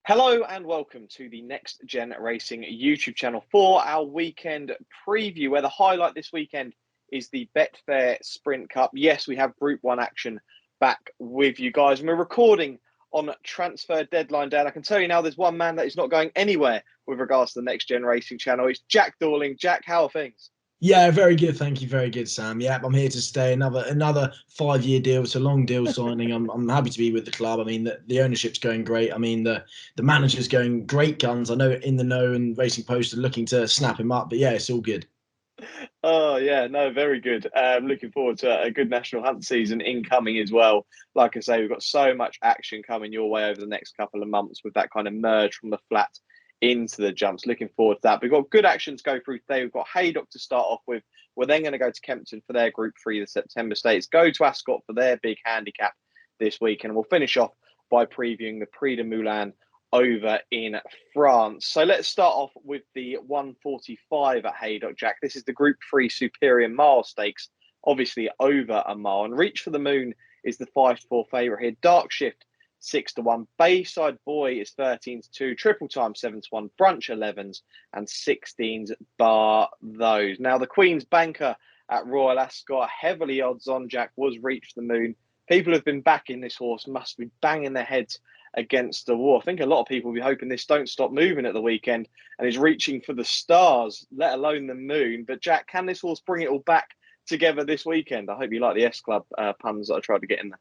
Hello and welcome to the Next Gen Racing YouTube channel for our weekend preview, where the highlight this weekend is the Betfair Sprint Cup. Yes, we have Group 1 action back with you guys, and we're recording on transfer deadline day. And I can tell you now there's one man that is not going anywhere with regards to the Next Gen Racing channel. It's Jack Dorling. Jack, how are things? Yeah, very good. Thank you. Very good, Sam. Yeah, I'm here to stay. Another 5-year deal. It's a long deal signing. I'm happy to be with the club. I mean, the ownership's going great. I mean, the manager's going great guns. I know In the Know and Racing Post are looking to snap him up, but yeah, it's all good. Oh, yeah, no, very good. Looking forward to a good national hunt season incoming as well. Like I say, we've got so much action coming your way over the next couple of months with that kind of merge from the flat into the jumps. Looking forward to that. We've got good action to go through today. We've got Haydock to start off with. We're then going to go to Kempton for their Group 3, the September States. Go to Ascot for their big handicap this week. And we'll finish off by previewing the Prix de Moulin over in France. So let's start off with the 145 at Haydock, Jack. This is the Group 3 Superior Mile Stakes, obviously over a mile. And Reach for the Moon is the 5-4 favourite here. Dark Shift, 6-1. Bayside Boy is 13-2. Triple Time, 7-1. Brunch 11s and 16s bar those. Now, the Queen's Banker at Royal Ascot, heavily odds on, Jack, was Reach for the Moon. People who've been backing this horse must be banging their heads against the wall. I think a lot of people will be hoping this don't stop moving at the weekend and is reaching for the stars, let alone the moon. But Jack, can this horse bring it all back together this weekend? I hope you like the S Club puns that I tried to get in there.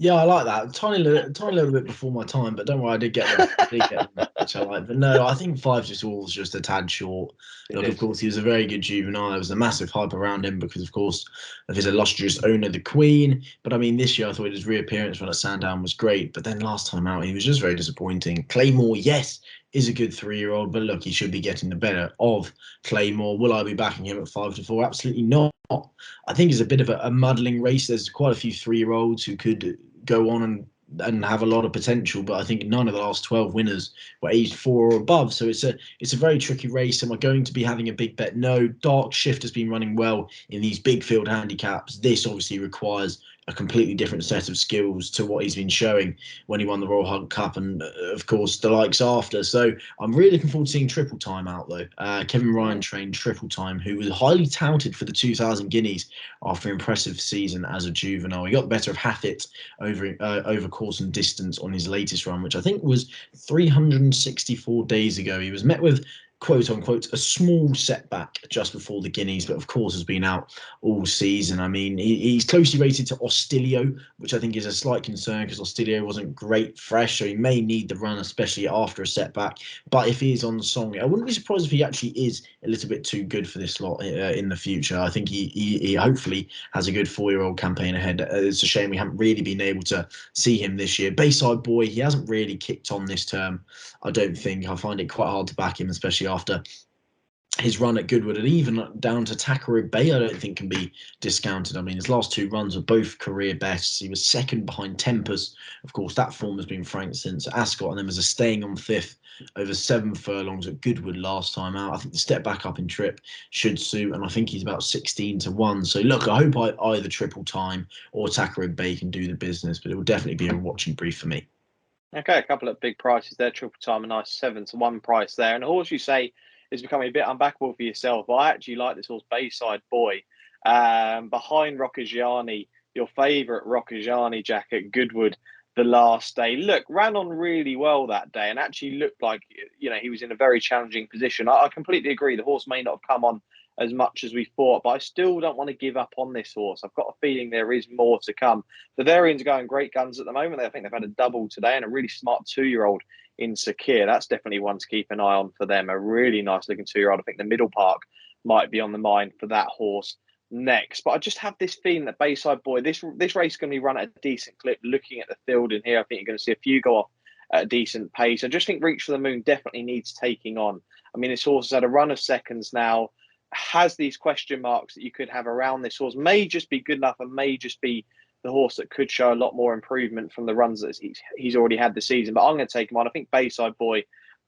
Yeah, I like that. Tiny little bit before my time, but don't worry, I did get there. I did get there, which I like. But no, I think five just was just a tad short. It Look, of is. course, he was a very good juvenile. There was a massive hype around him because, of course, of his illustrious owner, the Queen. But I mean, this year I thought his reappearance when at Sandown was great. But then last time out, he was just very disappointing. Claymore, yes, is a good 3-year-old, but look, he should be getting the better of Claymore. Will I be backing him at 5-4? Absolutely not. I think it's a bit of a muddling race. There's quite a few 3-year-olds who could go on and have a lot of potential, but I think none of the last 12 winners were aged 4 or above. So it's a very tricky race. Am I going to be having a big bet? No. Dark Shift has been running well in these big field handicaps. This obviously requires a completely different set of skills to what he's been showing when he won the Royal Hunt Cup and, of course, the likes after. So I'm really looking forward to seeing Triple Time out, though. Kevin Ryan trained Triple Time, who was highly touted for the 2,000 guineas after an impressive season as a juvenile. He got the better of Haffett over course and distance on his latest run, which I think was 364 days ago. He was met with, quote unquote, a small setback just before the Guineas, but of course has been out all season. I mean, he's closely rated to Ostilio, which I think is a slight concern because Ostilio wasn't great fresh, so he may need the run, especially after a setback. But if he is on the song, I wouldn't be surprised if he actually is a little bit too good for this lot in the future. I think he hopefully has a good 4-year-old campaign ahead. It's a shame we haven't really been able to see him this year. Bayside Boy, he hasn't really kicked on this term, I don't think. I find it quite hard to back him, especially after his run at Goodwood, and even down to Taquary Bay, I don't think can be discounted. I mean, his last 2 runs were both career bests. He was second behind Tempest. Of course, that form has been franked since Ascot, and then was a staying on 5th over 7 furlongs at Goodwood last time out. I think the step back up in trip should suit, and I think he's about 16-1. So look, I hope either Triple Time or Taquary Bay can do the business, but it will definitely be a watching brief for me. Okay, a couple of big prices there. Triple Time, a nice 7-1 price there. And the horse you say is becoming a bit unbackable for yourself. But I actually like this horse, Bayside Boy. Behind Roccagiani, your favourite Roccagiani, Jack, at Goodwood the last day. Look, ran on really well that day and actually looked like, he was in a very challenging position. I completely agree. The horse may not have come on as much as we thought, but I still don't want to give up on this horse. I've got a feeling there is more to come. The Varians are going great guns at the moment. I think they've had a double today and a really smart 2-year-old in Sakir. That's definitely one to keep an eye on for them. A really nice looking 2-year-old. I think the Middle Park might be on the mind for that horse next. But I just have this feeling that Bayside Boy, this race is going to be run at a decent clip. Looking at the field in here, I think you're going to see a few go off at a decent pace. I just think Reach for the Moon definitely needs taking on. I mean, this horse has had a run of seconds now, has these question marks that you could have around this horse, may just be good enough and may just be the horse that could show a lot more improvement from the runs that he's already had this season. But I'm going to take him on. I think Bayside Boy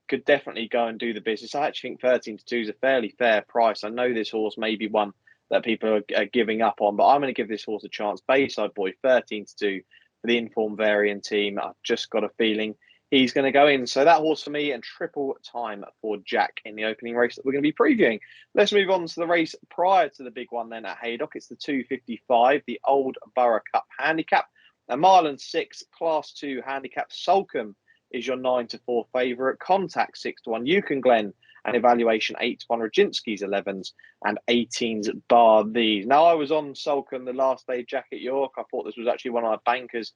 could definitely go and do the business. I actually think 13-2 is a fairly fair price. I know this horse may be one that people are giving up on, but I'm going to give this horse a chance. Bayside Boy, 13-2 for the informed variant team. I've just got a feeling he's going to go in. So that horse for me, and triple time for Jack in the opening race that we're going to be previewing. Let's move on to the race prior to the big one then at Haydock. It's the 255, the Old Borough Cup handicap. A mile and 6, Class 2 handicap. Sulcombe is your 9-4 favourite. Contact 6-1. Yukon Glen and Evaluation 8-1. Rodzinski's 11s and 18s bar these. Now, I was on Sulcombe the last day, Jack, at York. I thought this was actually one of my bankers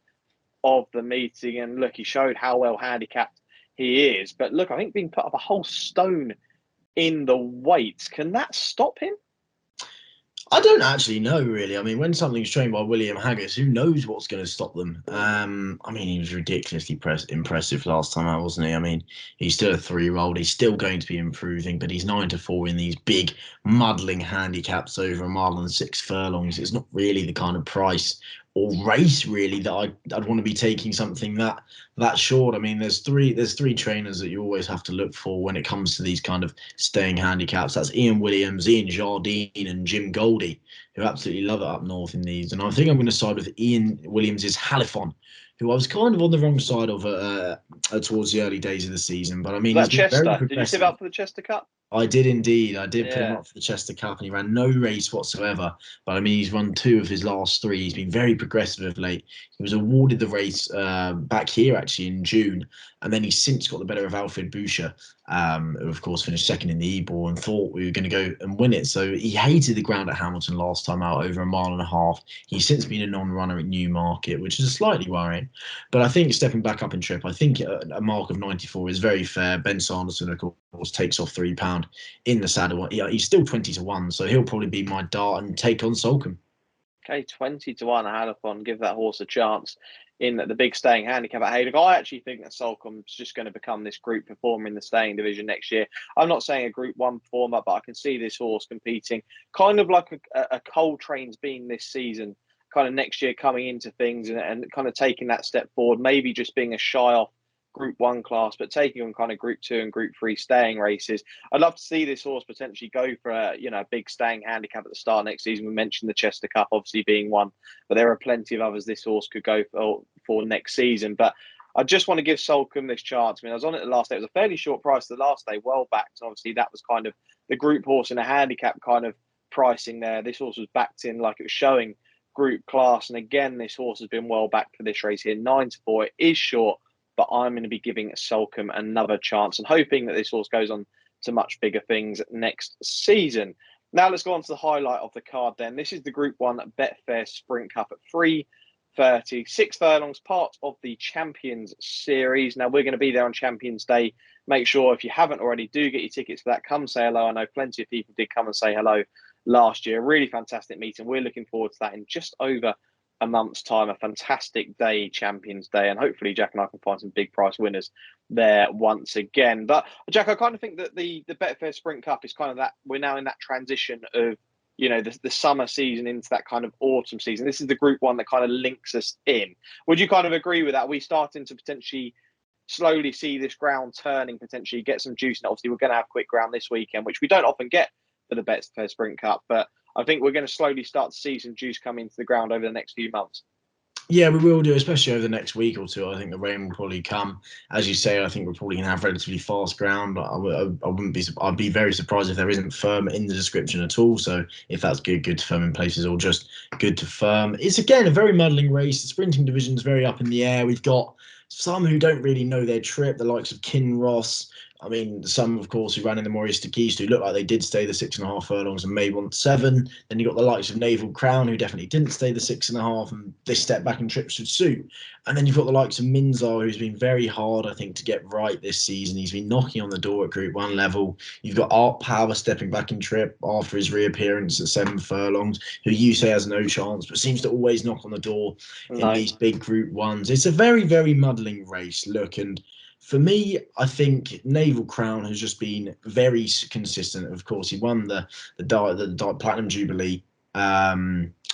of the meeting. And look, he showed how well handicapped he is. But look, I think being put up a whole stone in the weights, can that stop him? I don't actually know, really. I mean, when something's trained by William Haggas, who knows what's going to stop them? I mean, he was ridiculously impressive last time out, wasn't he? I mean, he's still a 3-year-old. He's still going to be improving, but he's 9-4 in these big, muddling handicaps over a mile and 6 furlongs. It's not really the kind of price or race, really, that I'd want to be taking something that short. I mean, there's three trainers that you always have to look for when it comes to these kind of staying handicaps. That's Ian Williams, Ian Jardine, and Jim Goldie, who absolutely love it up north in these. And I think I'm going to side with Ian Williams' Halifon, who I was kind of on the wrong side of towards the early days of the season. But I mean, he's been very progressive. Did you save up for the Chester Cup? I did indeed. I did put him up for the Chester Cup, and he ran no race whatsoever. But I mean, he's won 2 of his last 3. He's been very progressive of late. He was awarded the race back here actually in June, and then he's since got the better of Alfred Boucher, who of course finished second in the Ebor and thought we were going to go and win it. So he hated the ground at Hamilton last time out, over a mile and a half. He's since been a non-runner at Newmarket, which is slightly worrying. But I think stepping back up in trip, I think a mark of 94 is very fair. Ben Sanderson, of course, takes off £3 in the saddle. Yeah, he's still 20-1, so he'll probably be my dart and take on Sulcombe. Okay, 20-1 Halifon. Give that horse a chance in the big staying handicap at Haydock. I actually think that Sulcombe's just going to become this group performer in the staying division next year. I'm not saying a Group 1 performer, but I can see this horse competing kind of like a Coltrane's been this season, kind of next year coming into things and kind of taking that step forward, maybe just being a shy off Group 1 class, but taking on kind of Group 2 and Group 3 staying races. I'd love to see this horse potentially go for a big staying handicap at the start next season. We mentioned the Chester Cup obviously being one, but there are plenty of others this horse could go for next season. But I just want to give Sulcombe this chance. I mean, I was on it the last day. It was a fairly short price the last day, well backed. And obviously, that was kind of the group horse and a handicap kind of pricing there. This horse was backed in like it was showing group class. And again, this horse has been well backed for this race here. 9-4. It is short, but I'm going to be giving Sulcombe another chance and hoping that this horse goes on to much bigger things next season. Now let's go on to the highlight of the card then. This is the Group 1 Betfair Sprint Cup at 3:30. 6 furlongs, part of the Champions Series. Now we're going to be there on Champions Day. Make sure if you haven't already, do get your tickets for that. Come say hello. I know plenty of people did come and say hello last year. Really fantastic meeting. We're looking forward to that in just over a month's time. A fantastic day, Champions Day, and hopefully Jack and I can find some big price winners there once again. But Jack, I kind of think that the Betfair Sprint Cup is kind of that we're now in that transition of the summer season into that kind of autumn season. This is the Group 1 that kind of links us in. Would you kind of agree with that? Are we starting to potentially slowly see this ground turning, potentially get some juice? And obviously we're going to have quick ground this weekend, which we don't often get for the Betfair Sprint Cup, but I think we're going to slowly start to see some juice come into the ground over the next few months. Yeah, we will do, especially over the next week or two. I think the rain will probably come. As you say, I think we're probably going to have relatively fast ground. I'd be very surprised if there isn't firm in the description at all. So if that's good to firm in places or just good to firm. It's, again, a very muddling race. The sprinting division is very up in the air. We've got some who don't really know their trip, the likes of Kinross. I mean, some, of course, who ran in the Maurice de Keys, who looked like they did stay the 6.5 furlongs and may want 7. Then you got the likes of Naval Crown, who definitely didn't stay the 6.5, and this step back in trips should suit. And then you've got the likes of Minzar, who's been very hard, I think, to get right this season. He's been knocking on the door at Group 1 level. You've got Art Power stepping back in trip after his reappearance at 7 furlongs, who you say has no chance, but seems to always knock on the door in these big Group 1s. It's a very, very muddling race, look, and for me, I think Naval Crown has just been very consistent. Of course, he won the Platinum Jubilee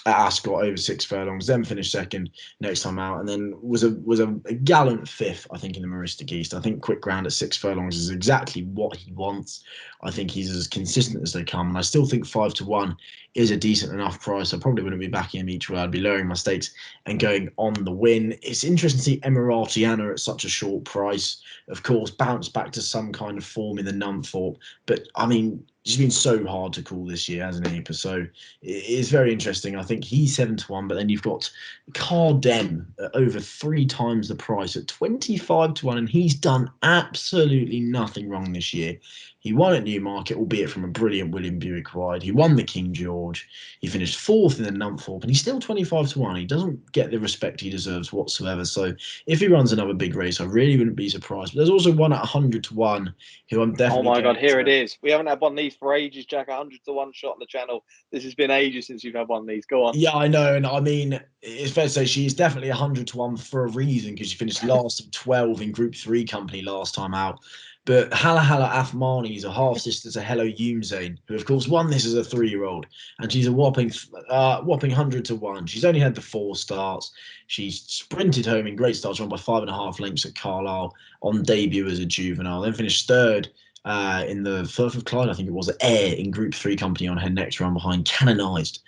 at Ascot over 6 furlongs, then finished second next time out, and then was a gallant fifth, I think, in the Marista Geest. I think quick ground at 6 furlongs is exactly what he wants. I think he's as consistent as they come, and I still think 5-1 is a decent enough price. I probably wouldn't be backing him each way. I'd be lowering my stakes and going on the win. It's interesting to see Emiratiana at such a short price. Of course, bounce back to some kind of form in the Nunthorpe, but I mean, he's been so hard to call this year, hasn't he? So it's very interesting. I think he's 7-1, but then you've got Cardem at over 3 times the price at 25-1, and he's done absolutely nothing wrong this year. He won at Newmarket, albeit from a brilliant William Buick ride. He won the King George. He finished fourth in the Nunthorpe, and he's still 25-1. He doesn't get the respect he deserves whatsoever. So if he runs another big race, I really wouldn't be surprised. But there's also one at 100-1 who I'm definitely. Oh my God, here it is. We haven't had one of these for ages, Jack. 100-1 shot on the channel. This has been ages since you've had one of these. Go on. Yeah, I know, and I mean, it's fair to say she's definitely 100-1 for a reason, because she finished last of 12 in Group 3 company last time out. But Hala Afmani is a half sister to Hello Youmzain, who of course won this as a 3-year-old, and she's a whopping 100-1. She's only had the 4 starts. She sprinted home in great starts, run by 5.5 lengths at Carlisle on debut as a juvenile, then finished third in the Firth of Clyde, I think it was, Air in Group 3 company on her next run behind Canonised.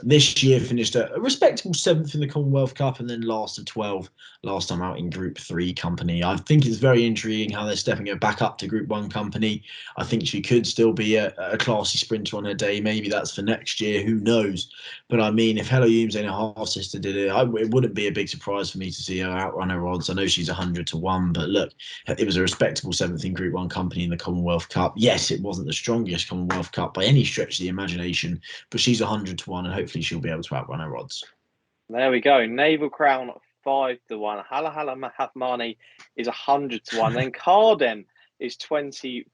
This year finished a respectable 7th in the Commonwealth Cup, and then last of 12 last time out in Group 3 company. I think it's very intriguing how they're stepping her back up to Group 1 company. I think she could still be a classy sprinter on her day. Maybe that's for next year, who knows? But I mean, if Hello Youmzain, her half-sister, did it, it wouldn't be a big surprise for me to see her outrun her odds. I know she's 100-1, but look, it was a respectable 7th in Group 1 company in the Commonwealth Cup. Yes, it wasn't the strongest Commonwealth Cup by any stretch of the imagination, but she's 100-1, and hopefully she'll be able to outrun her odds. There we go. Naval Crown 5-1. Hala Mahafmani is 100-1. Then Cardem is 25-1.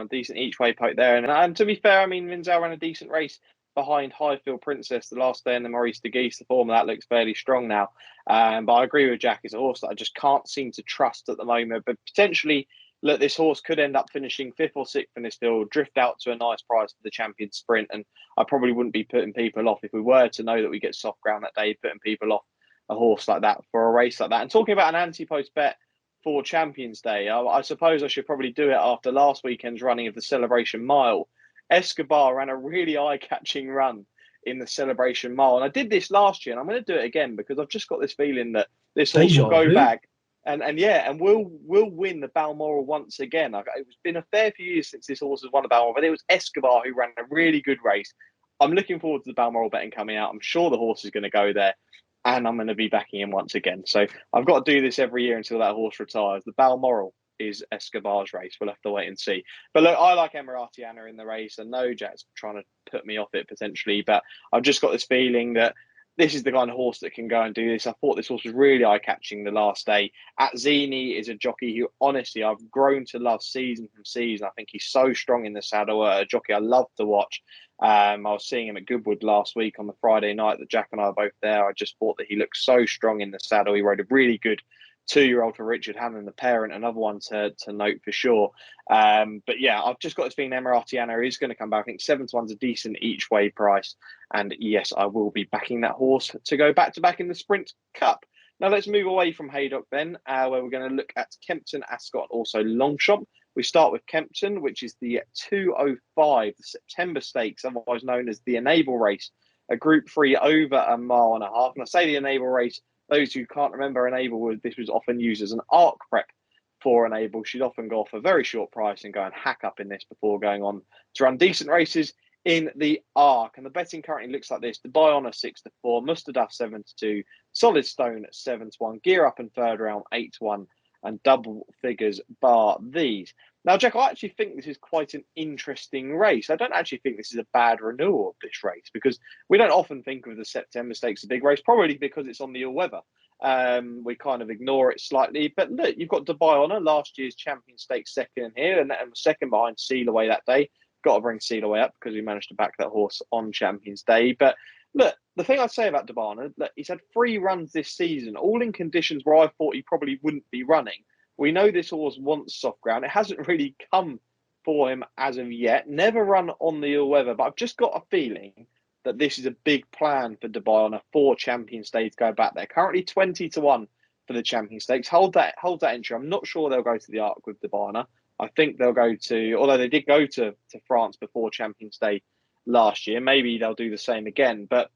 Decent each way poke there. And to be fair, I mean, Minzel ran a decent race behind Highfield Princess the last day in the Maurice de Geese. The form of that looks fairly strong now. But I agree with Jack. It's a horse that I just can't seem to trust at the moment. But potentially, look, this horse could end up finishing 5th or 6th in this field, drift out to a nice price for the Champion Sprint. And I probably wouldn't be putting people off if we were to know that we get soft ground that day, putting people off a horse like that for a race like that. And talking about an anti-post bet for Champions Day, I suppose I should probably do it after last weekend's running of the Celebration Mile. Escobar ran a really eye-catching run in the Celebration Mile. And I did this last year, and I'm going to do it again because I've just got this feeling that this horse will go back. And we'll win the Balmoral once again. It's been a fair few years since this horse has won a Balmoral, but it was Escobar who ran a really good race. I'm looking forward to the Balmoral betting coming out. I'm sure the horse is going to go there, and I'm going to be backing him once again. So I've got to do this every year until that horse retires. The Balmoral is Escobar's race. We'll have to wait and see. But look, I like Emiratiana in the race. I know Jack's trying to put me off it potentially, but I've just got this feeling that this is the kind of horse that can go and do this. I thought this horse was really eye-catching the last day. Atzini is a jockey who, honestly, I've grown to love season from season. I think he's so strong in the saddle. A jockey I love to watch. I was seeing him at Goodwood last week on the Friday night that Jack and I are both there. I just thought that he looked so strong in the saddle. He rode a really good 2-year-old for Richard Hannon, the parent, another one to note for sure. But yeah, I've just got this feeling Emiratiana is going to come back. I think 7-1's a decent each way price. And yes, I will be backing that horse to go back to back in the Sprint Cup. Now let's move away from Haydock then, where we're going to look at Kempton, Ascot, also Longchamp. We start with Kempton, which is the 205, the September Stakes, otherwise known as the Enable Race, a Group 3 over 1.5 miles. And I say the Enable Race, those who can't remember Enable, this was often used as an arc prep for Enable. She'd often go off a very short price and go and hack up in this before going on to run decent races in the arc. And the betting currently looks like this: Dubai Honor 6-4, Mustadaf 7-2, Solid Stone 7-1, Gear Up in third round 8-1, and double figures bar these. Now, Jack, I actually think this is quite an interesting race. I don't actually think this is a bad renewal of this race, because we don't often think of the September Stakes as a big race, probably because it's on the all-weather. We kind of ignore it slightly. But look, you've got Dubai Honor, last year's Champion Stakes second here, and second behind Seal Away that day. Got to bring Seal Away up because we managed to back that horse on Champions Day. But look, the thing I'd say about Dubai Honor, look, he's had 3 runs this season, all in conditions where I thought he probably wouldn't be running. We know this horse wants soft ground. It hasn't really come for him as of yet. Never run on the all-weather, but I've just got a feeling that this is a big plan for Dubai on a 4 Champion Stakes to go back there. Currently 20-1 for the Champion Stakes. Hold that entry. I'm not sure they'll go to the Arc with Dubai. I think they'll go to, although they did go to France before Champions Day last year. Maybe they'll do the same again. But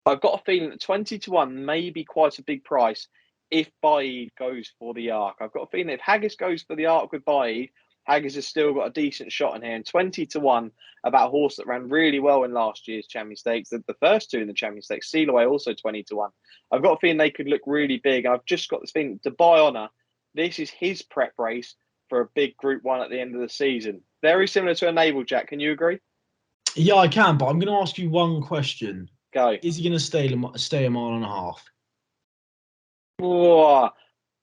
I've got a feeling that 20-1 may be quite a big price if Baid goes for the Arc. I've got a feeling if Haggis goes for the Arc with Baid, Haggis has still got a decent shot in here. And 20-1 about a horse that ran really well in last year's Champion Stakes. The first 2 in the Champion Stakes, Seal Away also 20-1. I've got a feeling they could look really big. I've just got this feeling, Dubai Honour, this is his prep race for a big Group 1 at the end of the season. Very similar to a Naval, Jack. Can you agree? Yeah, I can, but I'm going to ask you one question. Go. Is he going to stay a mile and a half? Oh,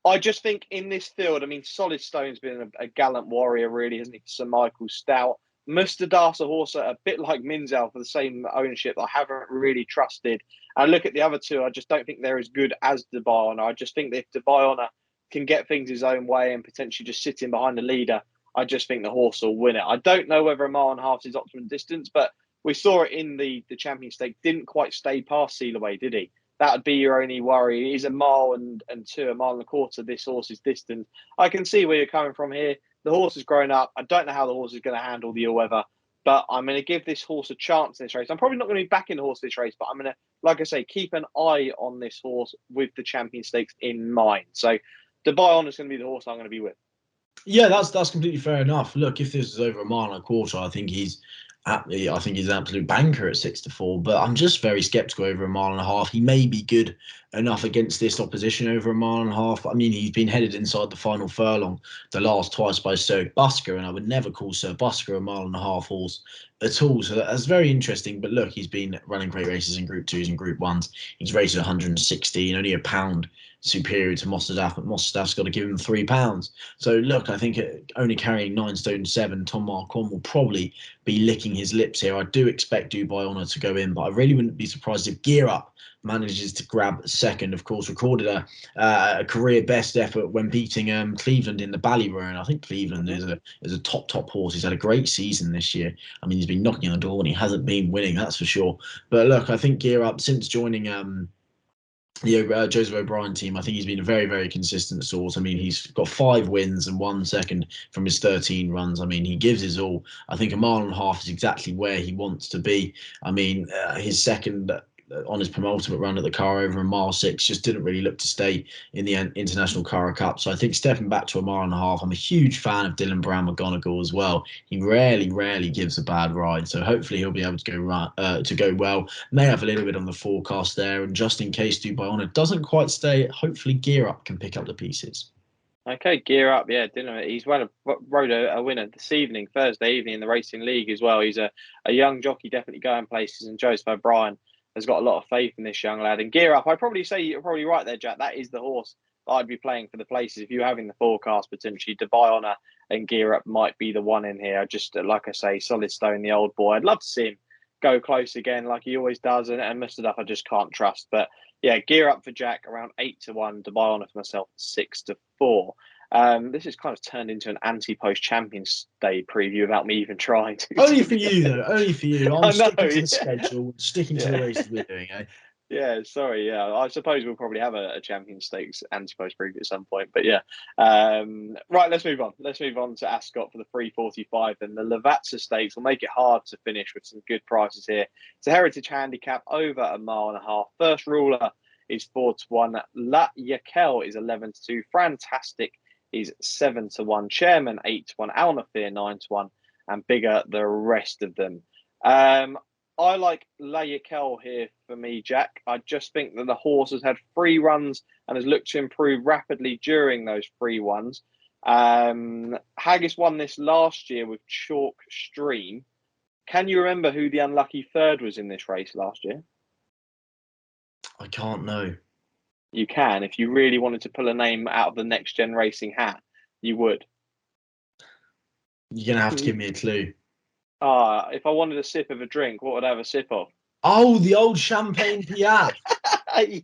I just think in this field, I mean, Solid Stone's been a gallant warrior, really, hasn't he? Sir Michael Stout. Mustardasa horse, a bit like Minzel for the same ownership that I haven't really trusted. And look at the other 2, I just don't think they're as good as Dubai Honour. I just think that if Dubai Honour can get things his own way and potentially just sit in behind the leader, I just think the horse will win it. I don't know whether a mile and a half is optimum distance, but we saw it in the Champion Stake. Didn't quite stay past Seal Away, did he? That would be your only worry. He's a mile and 2, a mile and a quarter. This horse's distance. I can see where you're coming from here. The horse has grown up. I don't know how the horse is going to handle the ill weather, but I'm going to give this horse a chance in this race. I'm probably not going to be backing the horse this race, but I'm going to, like I say, keep an eye on this horse with the Champion Stakes in mind. So Dubai Honour is going to be the horse I'm going to be with. Yeah, that's completely fair enough. Look, if this is over a mile and a quarter, I think he's an absolute banker at 6-4. But I'm just very sceptical over a mile and a half. He may be good enough against this opposition over a mile and a half. I mean, he's been headed inside the final furlong the last twice by Sir Busker, and I would never call Sir Busker a mile and a half horse at all. So that's very interesting. But look, he's been running great races in Group 2s and Group 1s. He's rated 116, only a pound superior to Mostadaf, but Mostadaf's got to give him £3. So look, I think only carrying 9 stone 7, Tom Marquand will probably be licking his lips here. I do expect Dubai Honour to go in, but I really wouldn't be surprised if Gear Up manages to grab second. Of course, recorded a career best effort when beating Cleveland in the Ballyroan. I think Cleveland is a top horse. He's had a great season this year. I mean, he's been knocking on the door and he hasn't been winning, that's for sure. But look, I think Gear Up, since joining the Joseph O'Brien team, I think he's been a very, very consistent source. I mean, he's got 5 wins and 1 second from his 13 runs. I mean, he gives his all. I think a mile and a half is exactly where he wants to be. I mean, his second on his penultimate run at the car over a mile 6 just didn't really look to stay in the International Cara Cup. So I think stepping back to a mile and a half, I'm a huge fan of Dylan Brown McGonigal as well. He rarely gives a bad ride. So hopefully he'll be able to go well. May have a little bit on the forecast there. And just in case Dubai Honour doesn't quite stay, hopefully Gear Up can pick up the pieces. Okay, Gear Up, yeah, Dylan. He's rode a winner this evening, Thursday evening in the Racing League as well. He's a young jockey, definitely going places, and Joseph O'Brien has got a lot of faith in this young lad. And Gear Up, I'd probably say you're probably right there, Jack. That is the horse that I'd be playing for the places. If you're having the forecast, potentially Dubai Honour and Gear Up might be the one in here. Just like I say, Solid Stone, the old boy. I'd love to see him go close again like he always does. And Mustardaf, I just can't trust. But yeah, Gear Up for Jack around 8-1. Dubai Honour for myself 6-4. This has kind of turned into an anti-post Champions Day preview without me even trying to. Only for you, though. Only for you. I'm sticking to the schedule, sticking to the Yeah. races we're doing, eh? Yeah, sorry. Yeah, I suppose we'll probably have a Champions Stakes anti-post preview at some point. But yeah, right. Let's move on. Let's move on to Ascot for the 345. Then the Lavazza Stakes will make it hard to finish with some good prices here. It's a heritage handicap over a mile and a half. First ruler is 4-1. La Yakel is 11-2. Fantastic is 7-1. Chairman 8-1. Alnafir 9-1. And bigger the rest of them. I like La Yakel here for me, Jack. I just think that the horse has had 3 runs and has looked to improve rapidly during those 3 runs. Haggis won this last year with Chalk Stream. Can you remember who the unlucky third was in this race last year? I can't know. You can. If you really wanted to pull a name out of the next gen racing hat, you would. You're going to have to give me a clue. If I wanted a sip of a drink, what would I have a sip of? Oh, the old Champagne Piaf.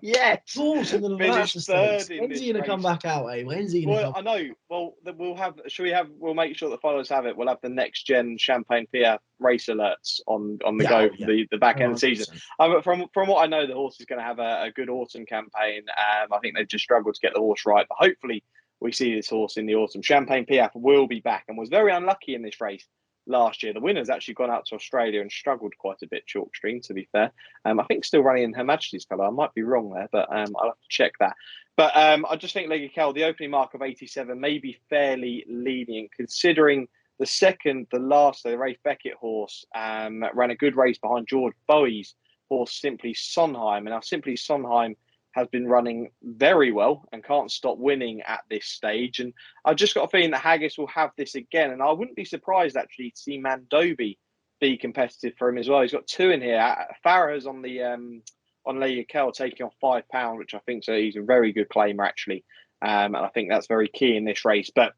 Yes, Of course, in the finished Lats Estates. third in When's he this going to come race. back out, eh? When's he going to Well, come? I know. Well, we'll have. Should we have? We'll make sure the followers have it. We'll have the next gen Champagne Piaf race alerts on the Yeah, go oh, for yeah. the back end of the season. 100%. But from what I know, the horse is going to have a good autumn campaign. I think they've just struggled to get the horse right, but hopefully we see this horse in the autumn. Champagne Piaf will be back and was very unlucky in this race last year. The winner's actually gone out to Australia and struggled quite a bit chalk stream, to be fair. I think still running in Her Majesty's colour. I might be wrong there, but I'll have to check that. But I just think Kel, the opening mark of 87 may be fairly lenient, considering the last, the Rafe Beckett horse, ran a good race behind George Bowie's horse, Simply Sondheim. And now Simply Sondheim has been running very well and can't stop winning at this stage. And I've just got a feeling that Haggis will have this again. And I wouldn't be surprised, actually, to see Mandobi be competitive for him as well. He's got two in here. Farah's on the on Leia Kell taking off £5, which I think he's a very good claimer, actually. And I think that's very key in this race. But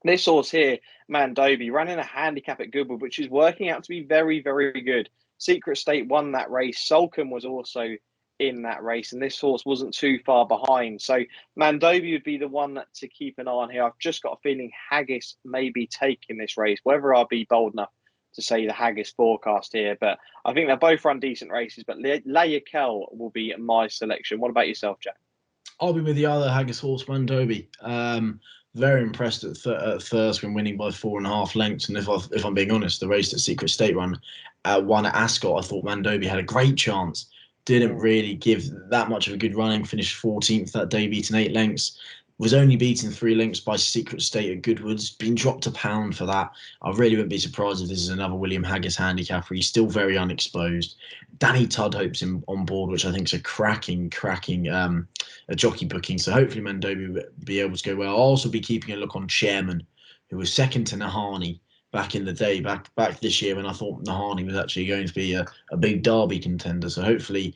this horse here, Mandobi, running a handicap at Goodwood, which is working out to be very, very good. Secret State won that race. Sulcombe was also in that race, and this horse wasn't too far behind. So Mandobi would be the one to keep an eye on here. I've just got a feeling Haggis may be taking this race, whether I'll be bold enough to say the Haggis forecast here. But I think they'll both run decent races, but Leia Kell will be my selection. What about yourself, Jack? I'll be with the other Haggis horse, Mandobi. Very impressed at first when winning by 4.5 lengths. And if I'm being honest, the race that Secret State won at Ascot, I thought Mandobi had a great chance. Didn't really give that much of a good running. Finished 14th that day, beaten 8 lengths. Was only beaten 3 lengths by Secret State at Goodwood's. Been dropped £1 for that. I really wouldn't be surprised if this is another William Haggis handicapper. He's still very unexposed. Danny Tudhope's on board, which I think is a cracking a jockey booking. So hopefully Mandobi will be able to go well. I'll also be keeping a look on Chairman, who was second to Nahani back in the day, back this year when I thought Nahani was actually going to be a big derby contender. So hopefully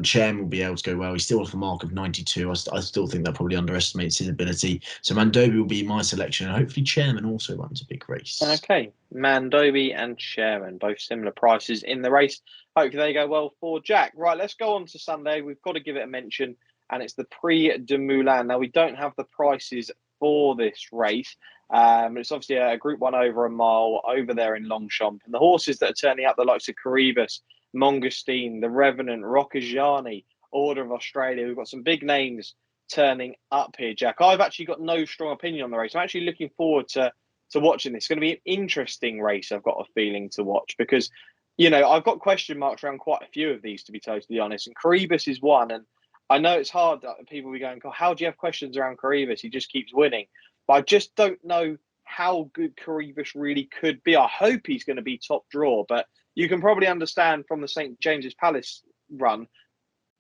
Chairman will be able to go well. He's still off a mark of 92. I still think that probably underestimates his ability. So Mandobi will be my selection. And hopefully Chairman also runs a big race. Okay, Mandobi and Chairman, both similar prices in the race. Hopefully they go well for Jack. Right, let's go on to Sunday. We've got to give it a mention, and it's the Prix de Moulin. Now, we don't have the prices for this race. It's obviously a Group 1 over a mile over there in Longchamp. And the horses that are turning up, the likes of Caribus, Mongustine, the Revenant, Roccagiani, Order of Australia. We've got some big names turning up here, Jack. I've actually got no strong opinion on the race. I'm actually looking forward to watching this. It's going to be an interesting race, I've got a feeling, to watch, because, I've got question marks around quite a few of these, to be totally honest. And Caribus is one. And I know it's hard that people will be going, how do you have questions around Caribus? He just keeps winning. But I just don't know how good Caribus really could be. I hope he's going to be top draw, but you can probably understand from the St. James's Palace run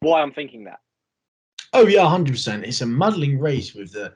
why I'm thinking that. Oh yeah, 100%. It's a muddling race with the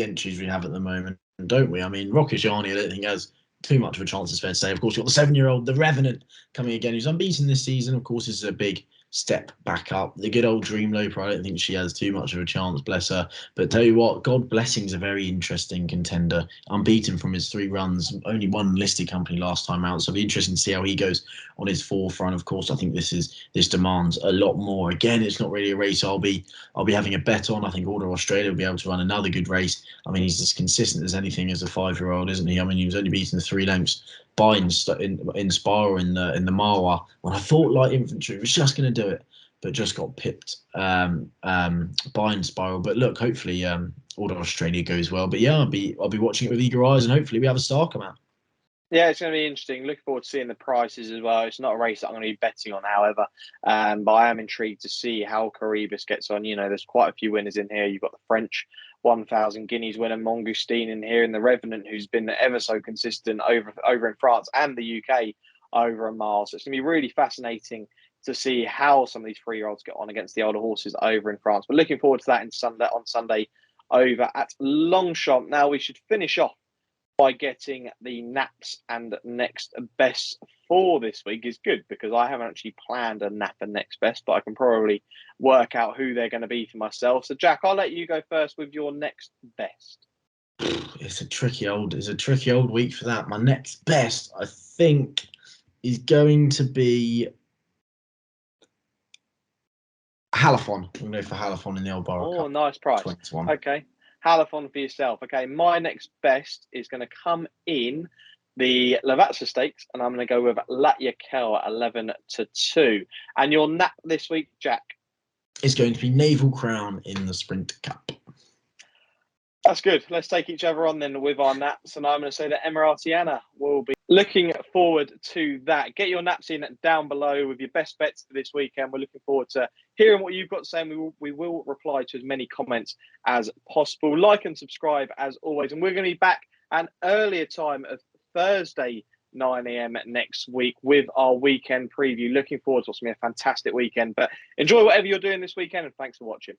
entries we have at the moment, don't we? I mean, Roccagiani, I don't think has too much of a chance, it's fair to say. Of course, you've got the 7-year-old, the Revenant, coming again, who's unbeaten this season. Of course, this is a big step back up. The good old Dream Loper, I don't think she has too much of a chance, bless her. But tell you what, God Blessing's a very interesting contender. Unbeaten from his 3 runs, only one listed company last time out. So it'll be interesting to see how he goes on his forefront. Of course, I think this demands a lot more. Again, it's not really a race I'll be having a bet on. I think Order Australia will be able to run another good race. I mean, he's as consistent as anything as a 5-year-old, isn't he? I mean, he was only beaten 3 lengths by Inspire in the Marwa, when I thought Light Infantry was just going to do it, but just got pipped by Inspire. But look, hopefully Order Australia goes well. But yeah, I'll be watching it with eager eyes, and hopefully we have a star come out. Yeah, it's going to be interesting. Looking forward to seeing the prices as well. It's not a race that I'm going to be betting on, however, but I am intrigued to see how Caribus gets on. There's quite a few winners in here. You've got the French 1,000 guineas winner Mongustine in here, and the Revenant, who's been ever so consistent over in France and the UK over a mile. So it's going to be really fascinating to see how some of these 3-year-olds get on against the older horses over in France. But looking forward to that on Sunday over at Longchamp. Now we should finish off by getting the naps and next best for this week. Is good, because I haven't actually planned a nap and next best, but I can probably work out who they're going to be for myself. So Jack, I'll let you go first with your next best. It's a tricky old week for that. My next best, I think, is going to be Halifon. I'm going to go for Halifon in the Old Borough Oh, Cup. nice price. 21. Okay. Halifon for yourself. Okay, my next best is going to come in the Lavazza Stakes, and I'm going to go with Latya Kel at 11-2. And your nap this week, Jack? Is going to be Naval Crown in the Sprint Cup. That's good. Let's take each other on then with our naps. And I'm going to say that Emiratiana will be looking forward to that. Get your naps in down below with your best bets for this weekend. We're looking forward to hearing what you've got to say. And we will reply to as many comments as possible. Like and subscribe as always. And we're going to be back at an earlier time of Thursday, 9 a.m. next week with our weekend preview. Looking forward to what's going to be a fantastic weekend. But enjoy whatever you're doing this weekend. And thanks for watching.